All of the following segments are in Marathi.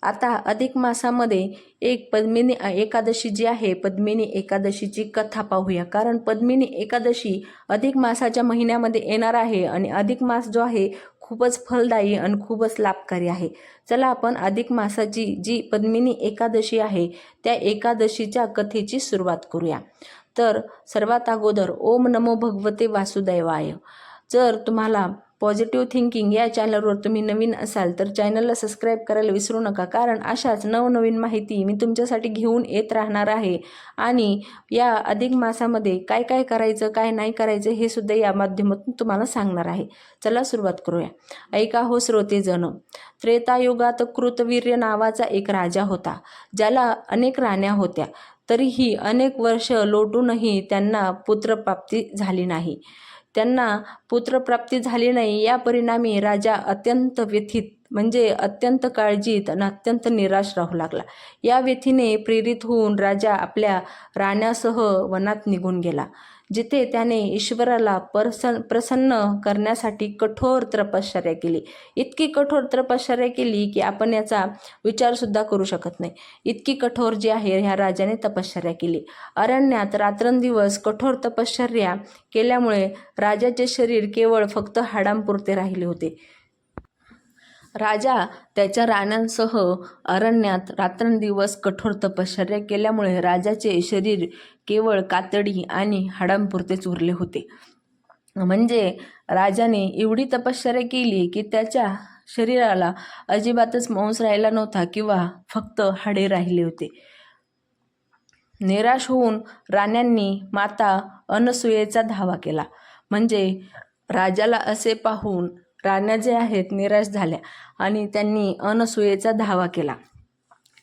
आता अधिक मासामध्ये एक पद्मिनी एकादशी जी आहे, पद्मिनी एकादशीची कथा पाहूया. कारण पद्मिनी एकादशी अधिक मासाच्या महिन्यामध्ये येणार आहे आणि अधिक मास जो आहे खूपच फलदायी आणि खूपच लाभकारी आहे. चला आपण अधिक मासाची जी पद्मिनी एकादशी आहे त्या एकादशीच्या कथेची सुरुवात करूया. तर सर्वात अगोदर ओम नमो भगवते वासुदेवाय. जर तुम्हाला पॉझिटिव्ह थिंकिंग या चॅनलवर तुम्ही नवीन असाल तर चॅनलला सबस्क्राईब करायला विसरू नका. कारण अशाच नवनवीन माहिती मी तुमच्यासाठी घेऊन येत राहणार आहे. आणि या अधिक मासामध्ये काय काय करायचं काय नाही करायचं हे सुद्धा या माध्यमातून तुम्हाला सांगणार आहे. चला सुरुवात करूया. ऐका हो श्रोतेजन. त्रेतायुगात कृतवीर्य नावाचा एक राजा होता, ज्याला अनेक राण्या होत्या. तरीही अनेक वर्ष लोटूनही त्यांना पुत्रप्राप्ती झाली नाही. या परिणामी राजा अत्यंत व्यथित म्हणजे अत्यंत काळजीत आणि अत्यंत निराश राहू लागला. या व्यथेने प्रेरित होऊन राजा आपल्या राण्यासह वनात निघून गेला, जिथे त्याने ईश्वराला प्रसन्न करण्यासाठी कठोर तपश्चर्या केली. इतकी कठोर तपश्चर्या केली की आपण याचा विचार सुद्धा करू शकत नाही. इतकी कठोर जी आहे ह्या राजाने तपश्चर्या केली. अरण्यात रात्रंदिवस कठोर तपश्चर्या केल्यामुळे राजाचे शरीर केवळ फक्त हाडांपुरते राहिले होते. राजा त्याच्या राण्यांसह अरण्यात रात्रंदिवस कठोर तपश्चर्या केल्यामुळे राजाचे शरीर केवळ कातडी आणि हाडांपुरतेच उरले होते. म्हणजे राजाने एवढी तपश्चर्या केली की त्याच्या शरीराला अजिबातच मांस राहिला नव्हता किंवा फक्त हाडे राहिले होते. निराश होऊन राण्यांनी माता अनसूयेचा धावा केला. म्हणजे राजाला असे पाहून राण्या जे आहेत निराश झाल्या आणि त्यांनी अनसूयेचा धावा केला.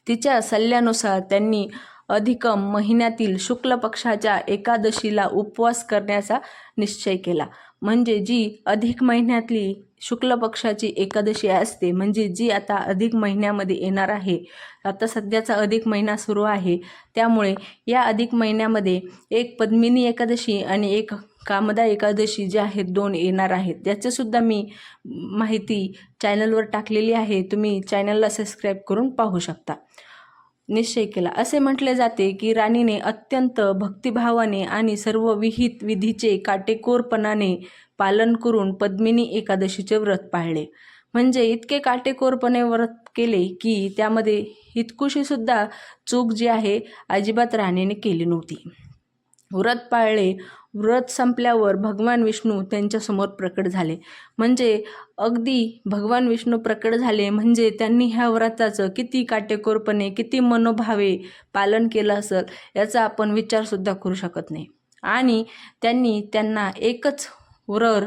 तिच्या सल्ल्यानुसार त्यांनी अधिकम महिन्यातील शुक्ल पक्षाच्या एकादशीला उपवास करण्याचा निश्चय केला. म्हणजे जी अधिक महिन्यातली शुक्ल पक्षाची एकादशी असते, म्हणजे जी आता अधिक महिन्यामध्ये येणार आहे. आता सध्याचा अधिक महिना सुरू आहे, त्यामुळे या अधिक महिन्यामध्ये एक पद्मिनी एकादशी आणि एक कामदा एकादशी जे आहेत दोन येणार आहेत. त्याचे सुद्धा मी माहिती चॅनलवर टाकलेली आहे, तुम्ही चॅनलला सबस्क्राईब करून पाहू शकता. निश्चय केला. असे म्हटले जाते की राणीने अत्यंत भक्तिभावाने आणि सर्व विहित विधीचे काटेकोरपणाने पालन करून पद्मिनी एकादशीचे व्रत पाळले. म्हणजे इतके काटेकोरपणे व्रत केले की त्यामध्ये इतकुशी सुद्धा चूक जी आहे अजिबात राणीने केली नव्हती. व्रत पाळले. व्रत संपल्यावर भगवान विष्णू त्यांच्यासमोर प्रकट झाले. म्हणजे अगदी भगवान विष्णू प्रकट झाले म्हणजे त्यांनी ह्या व्रताचं किती काटेकोरपणे किती मनोभावे पालन केलं असेल याचा आपण विचारसुद्धा करू शकत नाही. आणि त्यांनी त्यांना एकच वर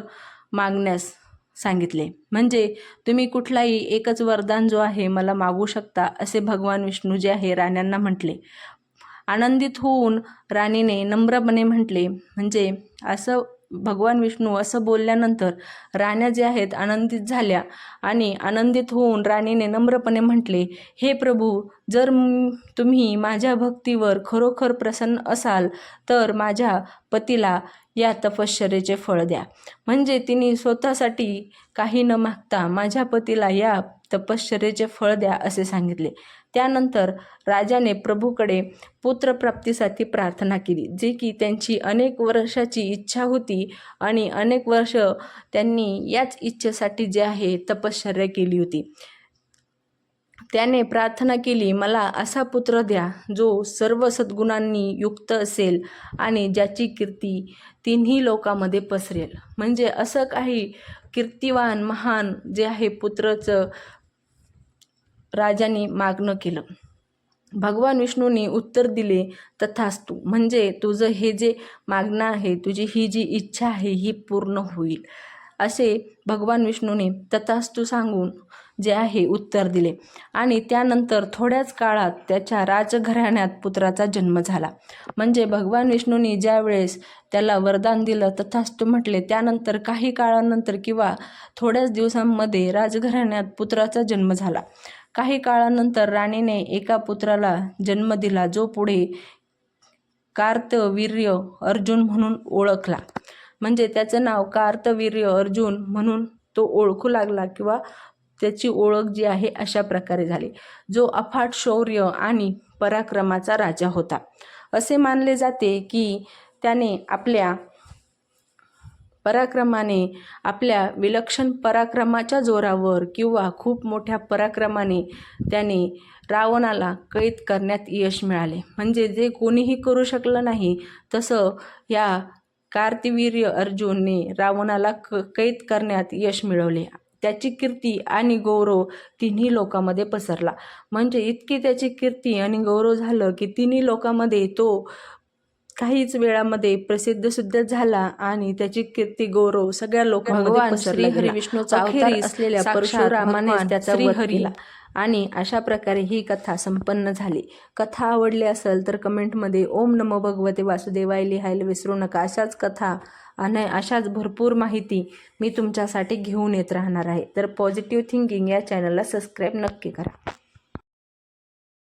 मागण्यास सांगितले. म्हणजे तुम्ही कुठलाही एकच वरदान जो आहे मला मागू शकता असे भगवान विष्णू जे आहे राण्यांना म्हटले. आनंदित होऊन राणीने नम्रपणे म्हटले. म्हणजे असं भगवान विष्णू असं बोलल्यानंतर राण्या जे आहेत आनंदित झाल्या आणि आनंदित होऊन राणीने नम्रपणे म्हटले, हे प्रभू, जर तुम्ही माझ्या भक्तीवर खरोखर प्रसन्न असाल तर माझ्या पतीला या तपश्चर्येचे फळ द्या. म्हणजे तिने स्वतःसाठी काही न मागता माझ्या पतीला या तपश्चर्येचे फळ द्या असे सांगितले. त्यानंतर राजाने प्रभूकडे पुत्रप्राप्तीसाठी प्रार्थना केली, जी की त्यांची अनेक वर्षाची इच्छा होती आणि अनेक वर्ष त्यांनी याच इच्छेसाठी जे आहे तपश्चर्या केली होती. त्याने प्रार्थना केली, मला असा पुत्र द्या जो सर्व सद्गुणांनी युक्त असेल आणि ज्याची कीर्ती तिन्ही लोकांमध्ये पसरेल. म्हणजे असं काही कीर्तिवान महान जे आहे पुत्राचं राजाने मागणं केलं. भगवान विष्णूंनी उत्तर दिले, तथास्तु. म्हणजे तुझं हे जे मागणं आहे, तुझी ही जी इच्छा आहे ही पूर्ण होईल असे भगवान विष्णूने तथास्तु सांगून जे आहे उत्तर दिले. आणि त्यानंतर थोड्याच काळात त्याच्या राजघराण्यात पुत्राचा जन्म झाला. म्हणजे भगवान विष्णूंनी ज्या वेळेस त्याला वरदान दिलं तथास्तु म्हटले, त्यानंतर काही काळानंतर किंवा थोड्याच दिवसांमध्ये राजघराण्यात पुत्राचा जन्म झाला. काही काळानंतर राणीने एका पुत्राला जन्म दिला, जो पुढे कार्तवीर्य अर्जुन म्हणून ओळखला. म्हणजे त्याचं नाव कार्तवीर्य अर्जुन म्हणून तो ओळखू लागला किंवा त्याची ओळख जी आहे अशा प्रकारे झाली, जो अफाट शौर्य आणि पराक्रमाचा राजा होता. असे मानले जाते की त्याने आपल्या पराक्रमाने, आपल्या विलक्षण पराक्रमाच्या जोरावर किंवा खूप मोठ्या पराक्रमाने त्याने रावणाला कैद करण्यात यश मिळाले. म्हणजे जे कोणीही करू शकलं नाही तसं या कार्तवीर्य अर्जुनने रावणाला कैद करण्यात यश मिळवले. त्याची कीर्ती आणि गौरव तिन्ही लोकांमध्ये पसरला. म्हणजे इतकी त्याची कीर्ती आणि गौरव झालं की तिन्ही लोकांमध्ये तो काहीच वेळामध्ये प्रसिद्ध सुद्धा झाला आणि त्याची कीर्ती गौरव सगळ्या लोकांमध्ये पसरला गेला. विष्णूचा अवतार असलेल्या परशुरामाने त्याचा वध केला. आणि अशा प्रकारे ही कथा संपन्न झाली. कथा आवडली असेल तर कमेंटमध्ये ओम नमो भगवते वासुदेवाय लिहायला विसरू नका. अशाच कथा आणि अशाच भरपूर माहिती मी तुमच्यासाठी घेऊन येत राहणार आहे. तर पॉझिटिव्ह थिंकिंग या चॅनलला सबस्क्राईब नक्की करा.